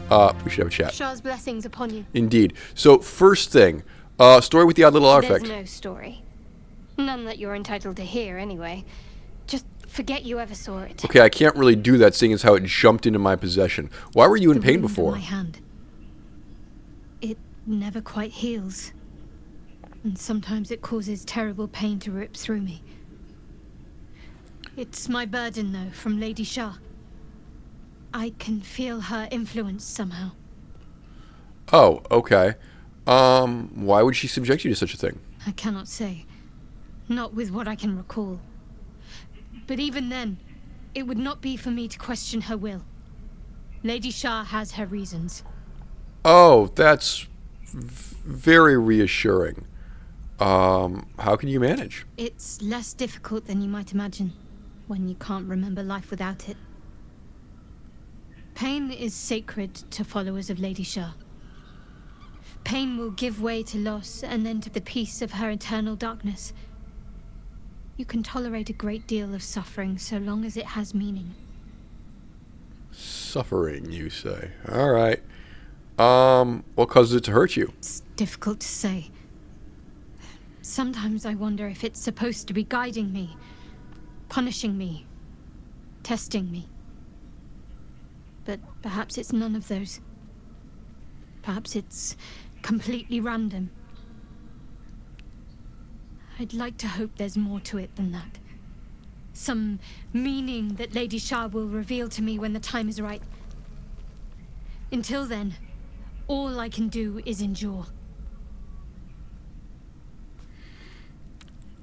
We should have a chat. Shah's blessings upon you. Indeed. So, first thing, story with the odd little artifact. There's no story. None that you're entitled to hear, anyway. Just forget you ever saw it. Okay, I can't really do that, seeing as how it jumped into my possession. Why were you in pain before? My hand. It never quite heals. And sometimes it causes terrible pain to rip through me. It's my burden, though, from Lady Shah. I can feel her influence somehow. Oh, okay. Why would she subject you to such a thing? I cannot say. Not with what I can recall. But even then, it would not be for me to question her will. Lady Shah has her reasons. Oh, that's very reassuring. How can you manage? It's less difficult than you might imagine, when you can't remember life without it. Pain is sacred to followers of Lady Shah. Pain will give way to loss and then to the peace of her eternal darkness. You can tolerate a great deal of suffering so long as it has meaning. Suffering, you say? Alright. What causes it to hurt you? It's difficult to say. Sometimes I wonder if it's supposed to be guiding me, punishing me, testing me. But perhaps it's none of those. Perhaps it's completely random. I'd like to hope there's more to it than that. Some meaning that Lady Shah will reveal to me when the time is right. Until then, all I can do is endure.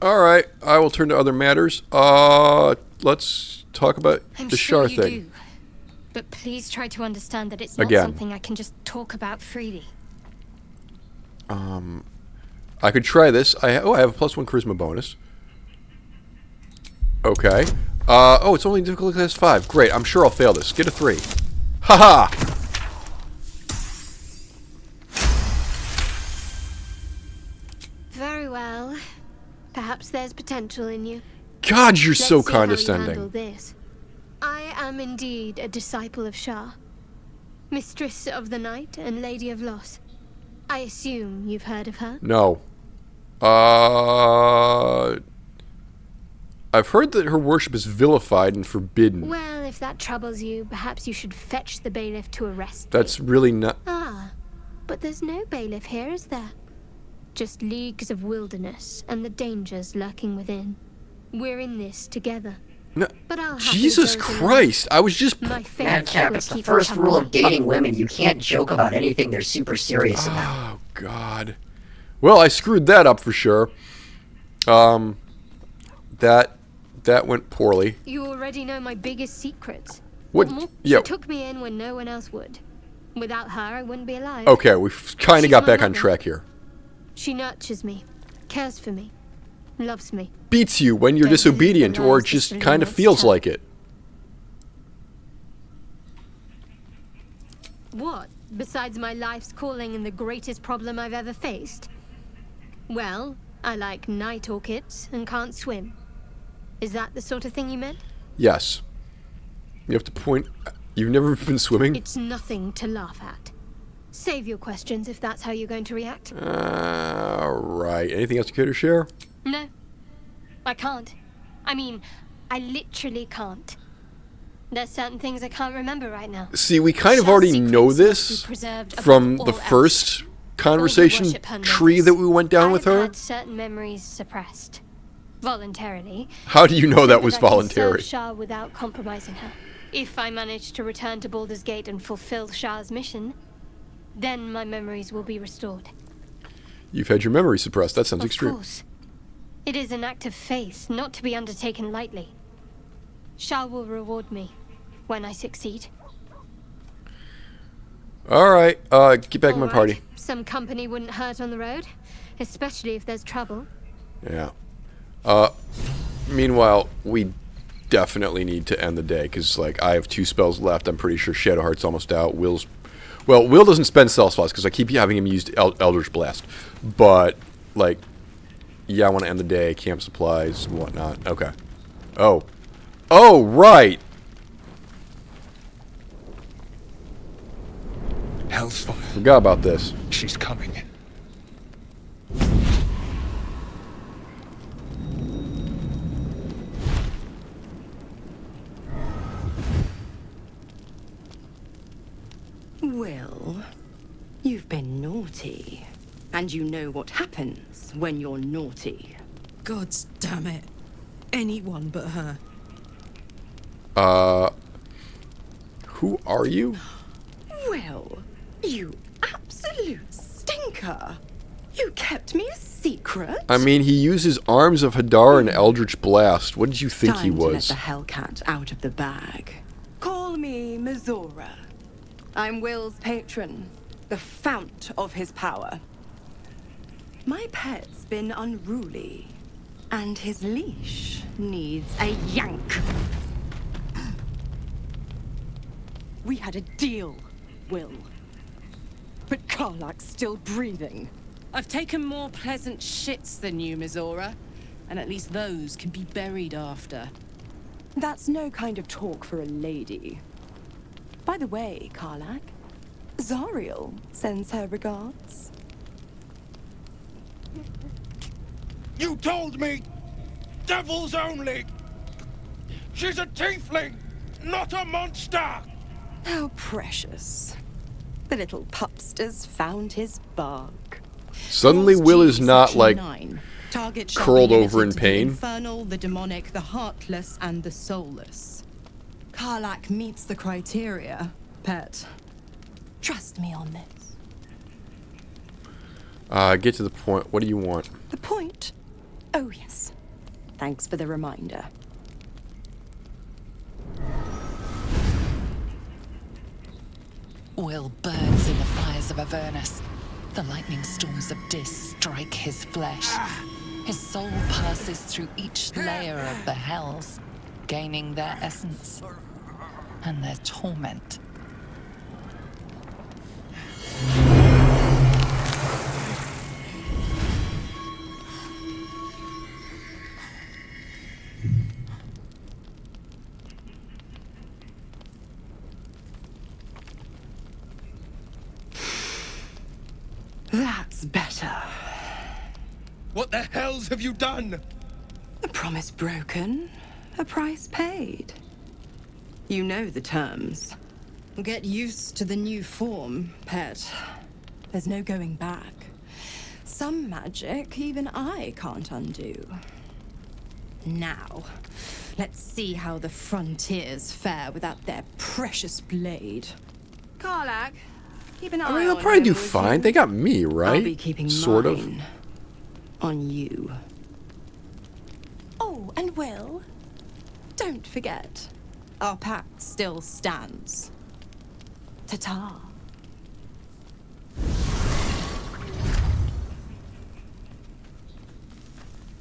Alright, I will turn to other matters. Let's talk about the Shah thing. Do. But please try to understand that it's not something I can just talk about freely. I could try this. I have a +1 charisma bonus. Okay. Oh, it's only difficulty class 5. Great, I'm sure I'll fail this. Get a 3. Haha! Very well. Perhaps there's potential in you. God, you're so Let's see how you condescending. handle this. I am indeed a disciple of Shah, mistress of the night and lady of loss. I assume you've heard of her? No. I've heard that her worship is vilified and forbidden. Well, if that troubles you, perhaps you should fetch the bailiff to arrest That's really not... Ah, but there's no bailiff here, is there? Just leagues of wilderness and the dangers lurking within. We're in this together. No. But I'll Jesus Christ, I was just... Madcap, it's the first rule of dating women. You can't joke about anything they're super serious about. Oh, God. Well, I screwed that up for sure. That went poorly. You already know my biggest secrets. What? More? Yeah. She took me in when no one else would. Without her, I wouldn't be alive. Okay, we've kind of She's got my back on mother. track here. She nurtures me, cares for me, loves me. Beats you when you're Don't believe the disobedient, or lies just this kind of little feels tell. like it. What, besides my life's calling and the greatest problem I've ever faced? Well, I like night orchids and can't swim. Is that the sort of thing you meant? Yes. You have to point... You've never been swimming? It's nothing to laugh at. Save your questions if that's how you're going to react. Alright. Anything else you care to share? No, I can't. I mean, I literally can't. There's certain things I can't remember right now. See, we kind of Shah's already secrets know must be this preserved above from the all else. first conversation worship her tree numbers. that we went down with I've her. had certain memories suppressed. Voluntarily. How do you know so that was I can voluntary? serve Shah without compromising her. If I manage to return to Baldur's Gate and fulfill Shah's mission, then my memories will be restored. You've had your memory suppressed. That sounds Of extreme. course. It is an act of faith, not to be undertaken lightly. Shah will reward me when I succeed. Alright, get back in my All party. right. Some company wouldn't hurt on the road, especially if there's trouble. Yeah. Meanwhile, we definitely need to end the day, because, like, I have 2 spells left. I'm pretty sure Shadowheart's almost out. Will doesn't spend spell slots, because I keep having him use Eldritch Blast. But, like, yeah, I want to end the day. Camp supplies and whatnot. Okay. Oh. Oh, right! Forgot about this. She's coming. Will, you've been naughty. And you know what happens when you're naughty. God damn it. Anyone but her. Who are you? Will, you absolute stinker. You kept me a secret. I mean, he uses Arms of Hadar and Eldritch Blast. What did you think he Time to let was? the Hellcat out of the bag. Call me Mizora. I'm Will's patron, the fount of his power. My pet's been unruly, and his leash needs a yank. We had a deal, Will. But Karlak's still breathing. I've taken more pleasant shits than you, Mizora. And at least those can be buried after. That's no kind of talk for a lady. By the way, Karlak, Zariel sends her regards. You told me! Devils only! She's a tiefling, not a monster! How precious. The little pupster's found his bark. Suddenly, Will is not, like, 9. Target shall curled be over in limited to pain. The infernal, the demonic, the heartless, and the soulless. Karlak meets the criteria, pet. Trust me on this. Get to the point. What do you want? The point? Oh, yes. Thanks for the reminder. Will burns in the fires of Avernus. The lightning storms of Dis strike his flesh. His soul passes through each layer of the hells, gaining their essence and their torment. That's better. What the hells have you done? A promise broken, a price paid. You know the terms. Get used to the new form, pet. There's no going back. Some magic even I can't undo. Now, let's see how the frontiers fare without their precious blade. Karlak, keep an eye I on mean, they'll probably him, do would fine. you? They got me, right? I'll be keeping sort of. mine on you. Oh, and Will, don't forget, Our pact still stands. ta-ta.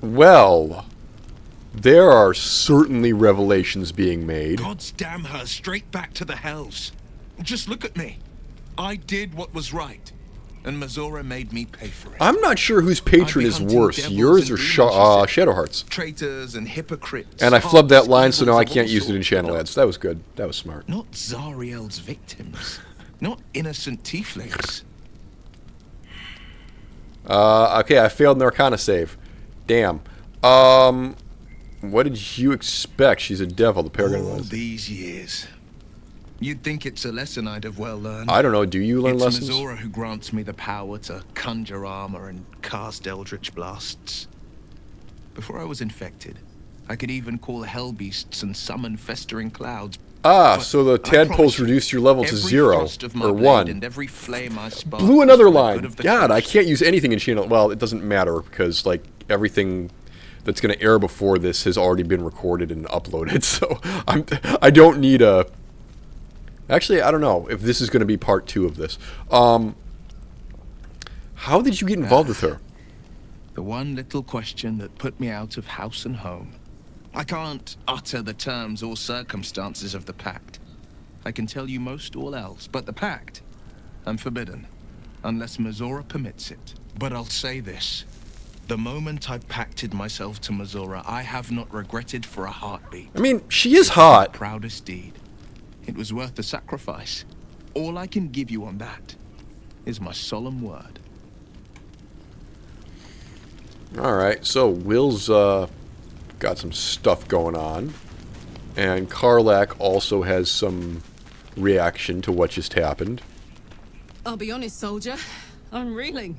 Well, there are certainly revelations being made. Gods damn her straight back to the hells. Just look at me. I did what was right, and Mizora made me pay for it. I'm not sure whose patron I'd be is hunting worse, devils yours and or demons, she said. Shadowheart's. Traitors and hypocrites. And I flubbed that hearts, line, so now I evils of can't all use it in sorts, channel but ads. That was good. That was smart. Not Zariel's victims. Not innocent tieflings. Okay, I failed an Arcana save. Damn. What did you expect? She's a devil, the Paragon All was. these years. You'd think it's a lesson I'd have well learned. I don't know, do you learn It's lessons? Mizora who grants me the power to conjure armor and cast eldritch blasts. Before I was infected, I could even call hell beasts and summon festering clouds. Ah, But so the I tadpoles promise you, reduced your level to every 0 thrust of my or blade 1. and every flame I spark Blew was another for the line. good of the God, I cause. can't use anything in channel. Well, it doesn't matter because like everything that's going to air before this has already been recorded and uploaded. So I don't need a. Actually, I don't know if this is going to be part 2 of this. How did you get involved with her? The one little question that put me out of house and home. I can't utter the terms or circumstances of the pact. I can tell you most all else, but the pact, I'm forbidden, unless Mizora permits it. But I'll say this. The moment I pacted myself to Mizora, I have not regretted for a heartbeat. I mean, she is hot. Proudest deed. It was worth the sacrifice. All I can give you on that is my solemn word. Alright, so Will's got some stuff going on. And Karlak also has some reaction to what just happened. I'll be honest, soldier. I'm reeling.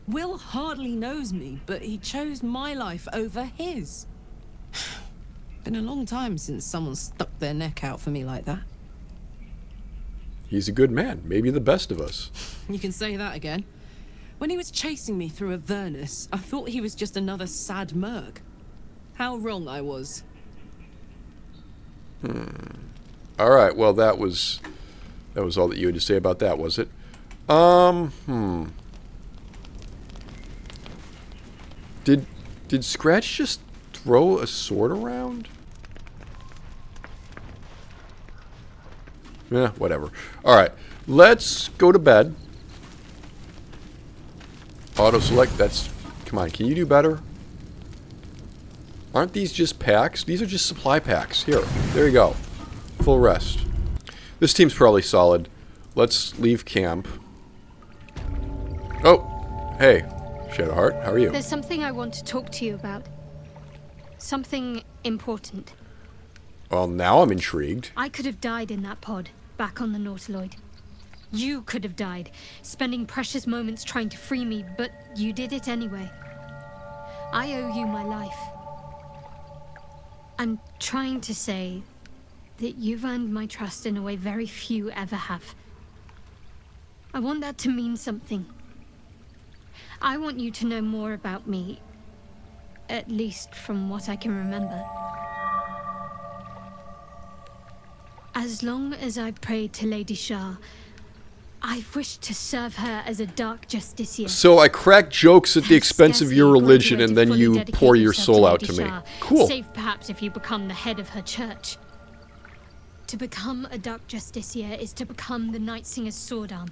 Will hardly knows me, but he chose my life over his. Been a long time since someone stuck their neck out for me like that. He's a good man, maybe the best of us. You can say that again. When he was chasing me through Avernus, I thought he was just another sad merc. How wrong I was. Alright, well that was all that you had to say about that, was it? Did Scratch just throw a sword around? Yeah, whatever. Alright, let's go to bed. Auto select, that's... Come on, can you do better? Aren't these just packs? These are just supply packs. Here, there you go. Full rest. This team's probably solid. Let's leave camp. Oh, hey, Shadowheart, how are you? There's something I want to talk to you about. Something important. Well, now I'm intrigued. I could have died in that pod, back on the Nautiloid. You could have died, spending precious moments trying to free me, but you did it anyway. I owe you my life. I'm trying to say that you've earned my trust in a way very few ever have. I want that to mean something. I want you to know more about me, at least from what I can remember. As long as I've prayed to Lady Shah, I've wished to serve her as a dark justiciar. So I crack jokes at the expense of your religion, and then you pour your soul out to me. Cool. Save perhaps if you become the head of her church. To become a dark justiciar is to become the Night Singer's sword arm.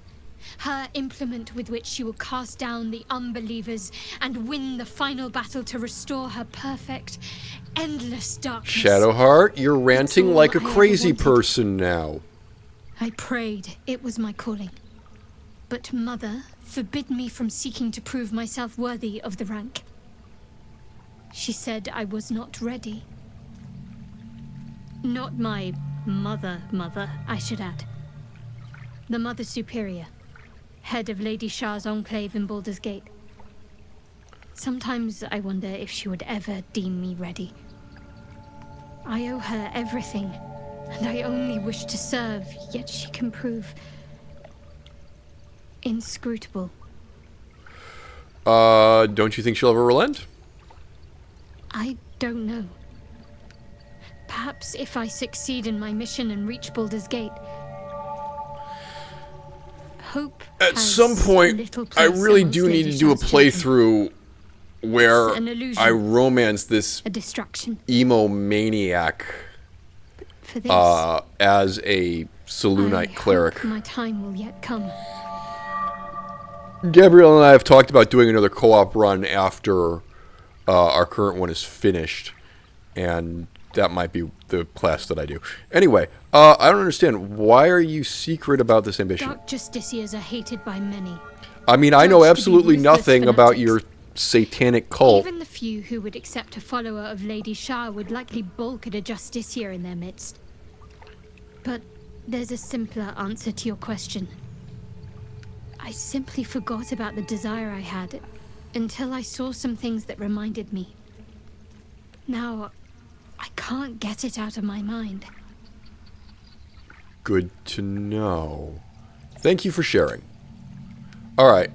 Her implement with which she will cast down the unbelievers and win the final battle to restore her perfect, endless darkness. Shadowheart, you're ranting like a crazy person now. I prayed it was my calling. But Mother forbid me from seeking to prove myself worthy of the rank. She said I was not ready. Not my mother, I should add. The Mother Superior, head of Lady Shah's enclave in Baldur's Gate. Sometimes I wonder if she would ever deem me ready. I owe her everything, and I only wish to serve, yet she can prove inscrutable. Don't you think she'll ever relent? I don't know. Perhaps if I succeed in my mission and reach Baldur's Gate. Hope at some point, I really do need to do a playthrough where I romance this a distraction. Emo maniac For this, as a Selûnite cleric. Hope my time will yet come. Gabrielle and I have talked about doing another co-op run after our current one is finished, and that might be the class that I do. Anyway, I don't understand. Why are you secret about this ambition? Dark justiciars are hated by many. I mean, I know absolutely nothing about your satanic cult. Even the few who would accept a follower of Lady Shah would likely balk at a justiciar in their midst. But there's a simpler answer to your question. I simply forgot about the desire I had until I saw some things that reminded me. Now, I can't get it out of my mind. Good to know. Thank you for sharing. Alright,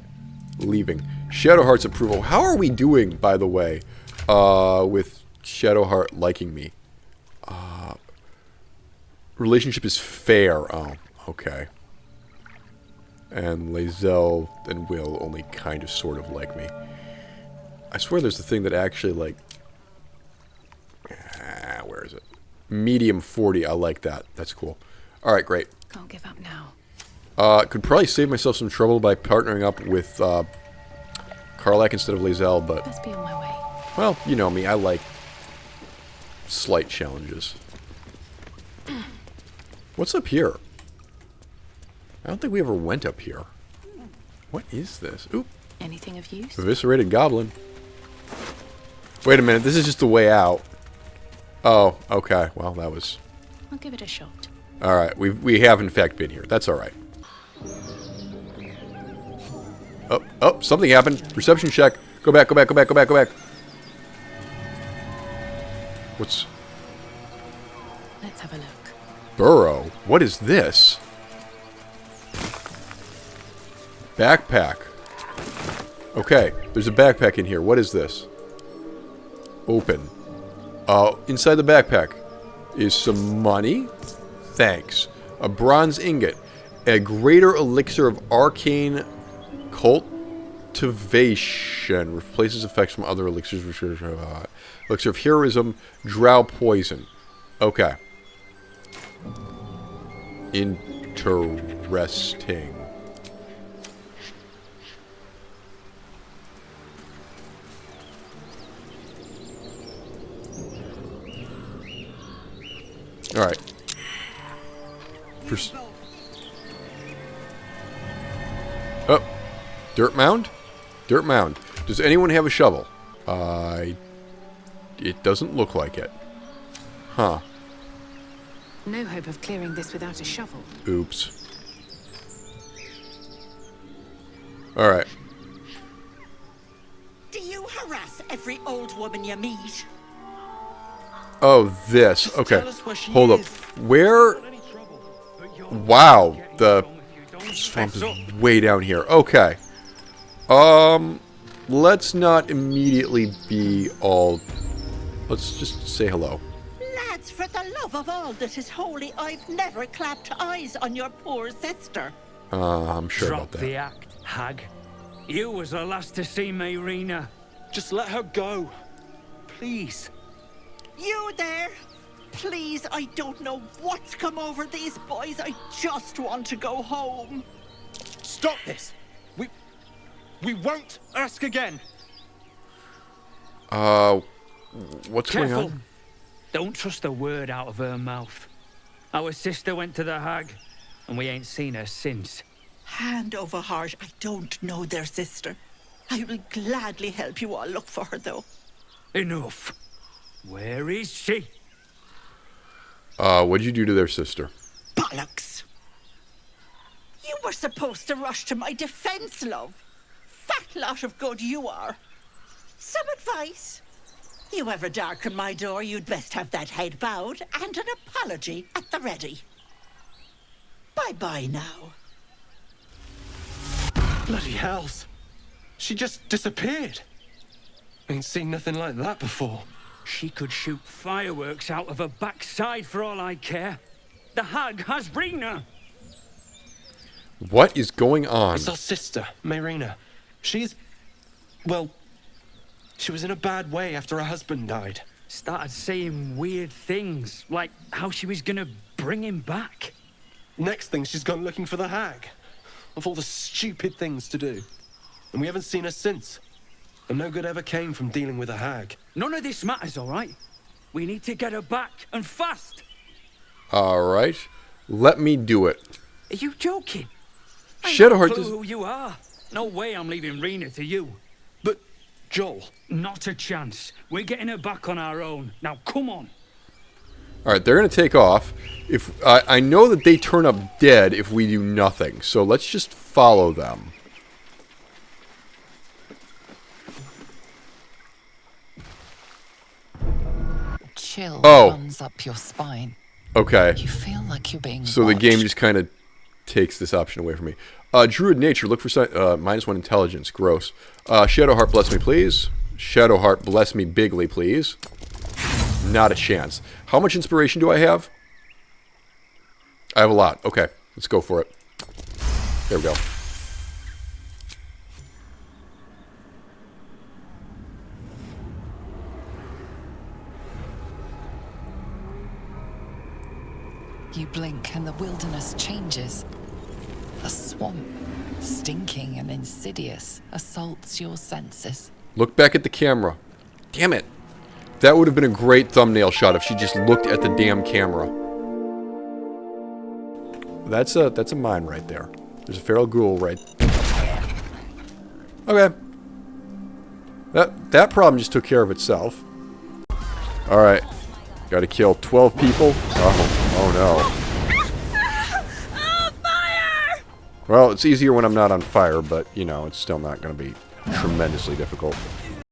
leaving. Shadowheart's approval. How are we doing, by the way, with Shadowheart liking me? Relationship is fair. Oh, okay. And Lae'zel and Will only kind of sort of like me. I swear there's a thing that actually, like... where is it? Medium 40. I like that. That's cool. Alright, great. Can't give up now. Could probably save myself some trouble by partnering up with Karlak instead of Lae'zel, but... Let's be on my way. Well, you know me. I like slight challenges. What's up here? I don't think we ever went up here. What is this? Oop. Anything of use? Eviscerated goblin. Wait a minute. This is just the way out. Oh, okay. Well, that was... I'll give it a shot. Alright. We have, in fact, been here. That's alright. Oh, oh, something happened. Reception check. Go back, go back, go back, go back, go back. What's... Let's have a look. Burrow? What is this? Backpack. Okay, there's a backpack in here. What is this? Open. Inside the backpack is some money. Thanks. A bronze ingot. A greater elixir of arcane cultivation. Replaces effects from other elixirs. Elixir of heroism. Drow poison. Okay. Interesting. Alright. Oh. Dirt mound? Dirt mound. Does anyone have a shovel? It doesn't look like it. Huh. No hope of clearing this without a shovel. Oops. Alright. Do you harass every old woman you meet? Oh, this. Okay. Hold up. Where... Wow. The swamp is way down here. Okay. Let's not immediately be all... Let's just say hello. Lads, for the love of all that is holy, I've never clapped eyes on your poor sister. I'm sure Drop about that. the act, hag. You was the last to see Mayrina. Just let her go. Please. You there? Please, I don't know what's come over these boys. I just want to go home. Stop this. We won't ask again. What's Careful. going on? Don't trust a word out of her mouth. Our sister went to the hag, and we ain't seen her since. Hand over heart, I don't know their sister. I will gladly help you all look for her, though. Enough. Where is she? What'd you do to their sister? Bollocks! You were supposed to rush to my defense, love. Fat lot of good you are. Some advice? You ever darken my door, you'd best have that head bowed and an apology at the ready. Bye-bye now. Bloody hells. She just disappeared. Ain't seen nothing like that before. She could shoot fireworks out of her backside for all I care. The hag has Rena. What is going on? It's our sister, Mayrina. She's... well... she was in a bad way after her husband died. Started saying weird things, like how she was gonna bring him back. Next thing, she's gone looking for the hag. Of all the stupid things to do. And we haven't seen her since. And no good ever came from dealing with a hag. None of this matters, all right? We need to get her back, and fast. All right. Let me do it. Are you joking? Shadowheart I does... who you are. No way I'm leaving Rena to you. But, Joel... Not a chance. We're getting her back on our own. Now, come on. All right, they're going to take off. If I know that they turn up dead if we do nothing, so let's just follow them. Chill Oh. runs up your spine. Okay. You feel like you're being So the watched. game just kind of takes this option away from me. Druid nature, look for -1 intelligence. Gross. Shadowheart, bless me, please. Shadowheart, bless me bigly, please. Not a chance. How much inspiration do I have? I have a lot. Okay, let's go for it. There we go. You blink and the wilderness changes. A swamp, stinking and insidious, assaults your senses. Look back at the camera. Damn it. That would have been a great thumbnail shot if she just looked at the damn camera. That's a mine right there. There's a feral ghoul right. Okay. That problem just took care of itself. Alright. Gotta kill 12 people. Oh no. Fire! Well, it's easier when I'm not on fire, but, you know, it's still not gonna be tremendously difficult.